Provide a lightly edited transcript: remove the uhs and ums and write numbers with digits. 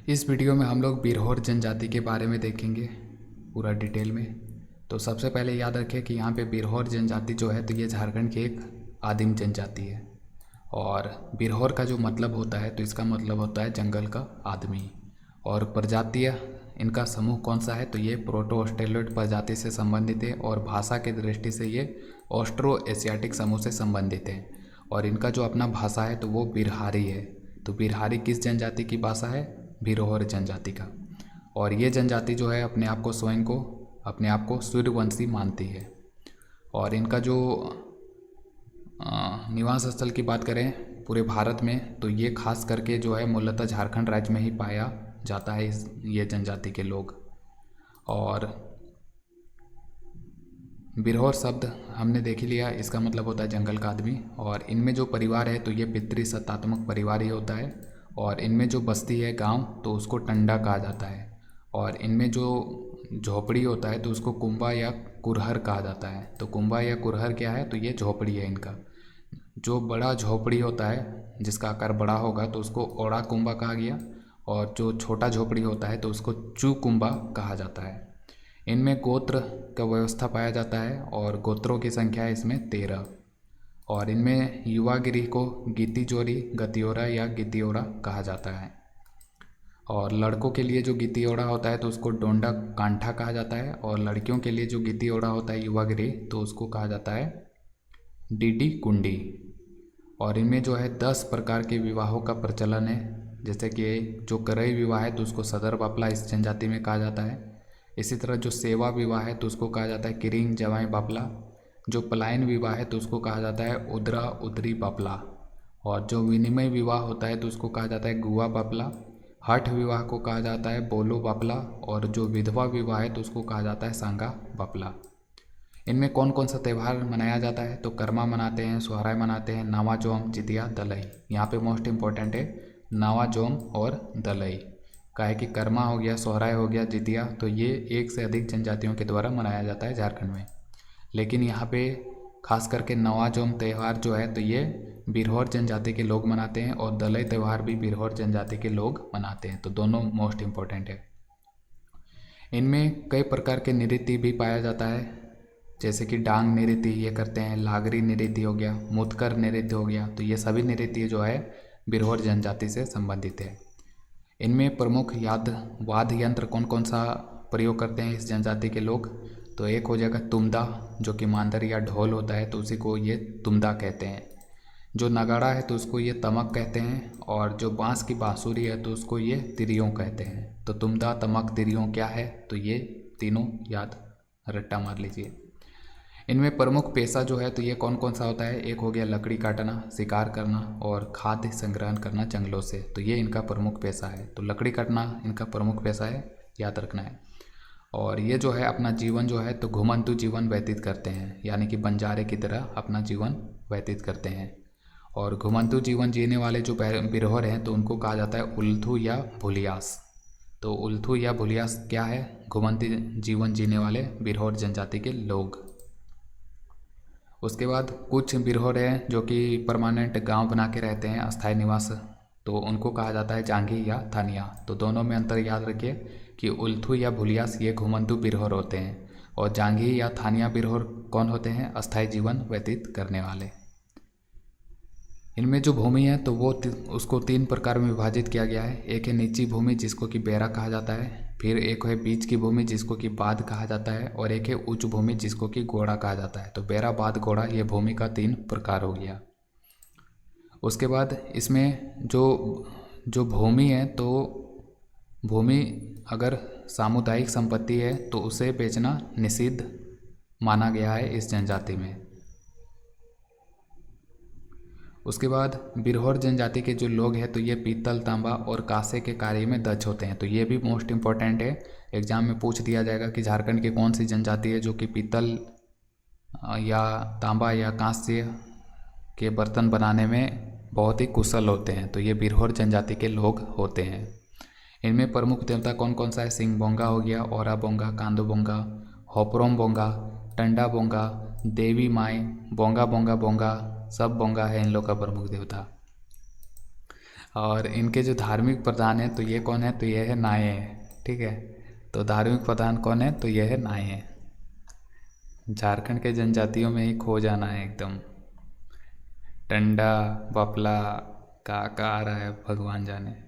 इस वीडियो में हम लोग बिरहोर जनजाति के बारे में देखेंगे पूरा डिटेल में। तो सबसे पहले याद रखें कि यहाँ पे बिरहोर जनजाति जो है तो ये झारखंड की एक आदिम जनजाति है। और बिरहोर का जो मतलब होता है तो इसका मतलब होता है जंगल का आदमी। और प्रजातीय इनका समूह कौन सा है तो ये प्रोटो ऑस्ट्रेलोइड प्रजाति से संबंधित है और भाषा की दृष्टि से ये ऑस्ट्रो एशियाटिक समूह से संबंधित है। और इनका जो अपना भाषा है तो वो बिरहारी है। तो बिरहारी किस जनजाति की भाषा है? बिरहोर जनजाति का। और ये जनजाति जो है अपने आप को सूर्यवंशी मानती है। और इनका जो निवास स्थल की बात करें पूरे भारत में तो ये खास करके जो है मूलतः झारखंड राज्य में ही पाया जाता है ये जनजाति के लोग। और बिरहोर शब्द हमने देख ही लिया, इसका मतलब होता है जंगल का आदमी। और इनमें जो परिवार है तो ये पितृसत्तात्मक परिवार ही होता है। और इनमें जो बस्ती है गांव तो उसको टंडा कहा जाता है। और इनमें जो झोपड़ी होता है तो उसको कुंबा या कुरहर कहा जाता है। तो कुंबा या कुरहर क्या है तो ये झोपड़ी है इनका। जो बड़ा झोपड़ी होता है जिसका आकार बड़ा होगा तो उसको ओड़ा कुंबा कहा गया। और जो छोटा झोपड़ी होता है तो उसको चू कुंबा कहा जाता है। इनमें गोत्र का व्यवस्था पाया जाता है और गोत्रों की संख्या है इसमें 13। और इनमें युवागिरी को गीतीजोरी गतियोरा या गितियोरा कहा जाता है। और लड़कों के लिए जो गितियोड़ा होता है तो उसको डोंडा कांठा कहा जाता है। और लड़कियों के लिए जो गितियोड़ा होता है युवागिरी तो उसको कहा जाता है डीडी कुंडी। और इनमें जो है 10 प्रकार के विवाहों का प्रचलन है। जैसे कि जो करई विवाह है तो उसको सदर बापला इस जनजाति में कहा जाता है। इसी तरह जो सेवा विवाह है तो उसको कहा जाता है किरिंग जवाई बापला। जो पलायन विवाह है तो उसको कहा जाता है उदरा उदरी बापला। और जो विनिमय विवाह होता है तो उसको कहा जाता है गुआ बापला। हठ विवाह को कहा जाता है बोलो बापला। और जो विधवा विवाह है तो उसको कहा जाता है सांगा बापला। इनमें कौन कौन सा त्यौहार मनाया जाता है तो कर्मा मनाते हैं, सोहराय मनाते हैं, नावा जोम, जितिया, दलई। यहाँ पे मोस्ट इम्पोर्टेंट है नावा जोम और दलई। का है कि कर्मा हो गया, सोहराय हो गया, जितिया, तो ये एक से अधिक जनजातियों के द्वारा मनाया जाता है झारखंड में। लेकिन यहाँ पे खास करके नवा जोम त्यौहार जो है तो ये बिरहोर जनजाति के लोग मनाते हैं और दलई त्यौहार भी बिरहोर जनजाति के लोग मनाते हैं। तो दोनों मोस्ट इम्पोर्टेंट है। इनमें कई प्रकार के नृत्य भी पाया जाता है। जैसे कि डांग नृत्य ये करते हैं, लागरी नृत्य हो गया, मुतकर नृत्य हो गया। तो ये सभी नृत्य जो है बिरहोर जनजाति से संबंधित है। इनमें प्रमुख वाद्य यंत्र कौन कौन सा प्रयोग करते हैं इस जनजाति के लोग तो एक हो जाएगा तुम्दा जो कि मांदर या ढोल होता है तो उसी को ये तुम्दा कहते हैं। जो नगाड़ा है तो उसको ये तमक कहते हैं। और जो बांस की बांसुरी है तो उसको ये तिरियों कहते हैं। तो तुम्दा तमक तिरियों क्या है तो ये तीनों याद रट्टा मार लीजिए। इनमें प्रमुख पेशा जो है तो ये कौन कौन सा होता है, एक हो गया लकड़ी काटना, शिकार करना और खाद्य संग्रहण करना जंगलों से। तो ये इनका प्रमुख पेशा है। तो लकड़ी काटना इनका प्रमुख पेशा है, याद रखना है। और ये जो है अपना जीवन जो है तो घुमंतु जीवन व्यतीत करते हैं, यानी कि बंजारे की तरह अपना जीवन व्यतीत करते हैं। और घुमंतु जीवन जीने वाले जो बिरहोर हैं तो उनको कहा जाता है उल्थू या भुलियास। तो उल्थू या भुलियास क्या है? घुमंतु जीवन जीने वाले बिरहोर जनजाति के लोग। उसके बाद कुछ बिरहोर हैं जो कि परमानेंट गांव बना के रहते हैं, अस्थायी निवास, तो उनको कहा जाता है जांघी या थानिया। तो दोनों में अंतर याद रखिए कि उल्थू या भुलियास ये घुमंतु बिरहोर होते हैं और जांघी या थानिया बिरहोर कौन होते हैं? अस्थायी जीवन व्यतीत करने वाले। इनमें जो भूमि है तो वो उसको 3 प्रकार में विभाजित किया गया है। एक है नीची भूमि जिसको कि बेरा कहा जाता है, फिर एक है बीच की भूमि जिसको कि बाद कहा जाता है और एक है उच्च भूमि जिसको कि घोड़ा कहा जाता है। तो बेरा बाद घोड़ा ये भूमि का 3 प्रकार हो गया। उसके बाद इसमें जो भूमि है तो भूमि अगर सामुदायिक संपत्ति है तो उसे बेचना निषिद्ध माना गया है इस जनजाति में। उसके बाद बिरहोर जनजाति के जो लोग हैं तो ये पीतल, तांबा और कांसे के कार्य में दक्ष होते हैं। तो ये भी मोस्ट इम्पॉर्टेंट है, एग्जाम में पूछ दिया जाएगा कि झारखंड की कौन सी जनजाति है जो कि पीतल या तांबा या कांस्य के बर्तन बनाने में बहुत ही कुशल होते हैं। तो ये बिरहोर जनजाति के लोग होते हैं। इनमें प्रमुख देवता कौन कौन सा है? सिंह बोंगा हो गया, औरा बोंगा, कांदो बोंगा, होपरोम बोंगा, टंडा बोंगा, देवी माई, बोंगा बोंगा बोंगा, सब बोंगा है इन लोग का प्रमुख देवता। और इनके जो धार्मिक प्रधान है तो ये कौन है, तो ये है नाये है। ठीक है, तो धार्मिक प्रधान कौन है, तो ये है नाये है। झारखंड के जनजातियों में ही खो जाना है एकदम। टंडा बपला का आ रहा है भगवान जाने।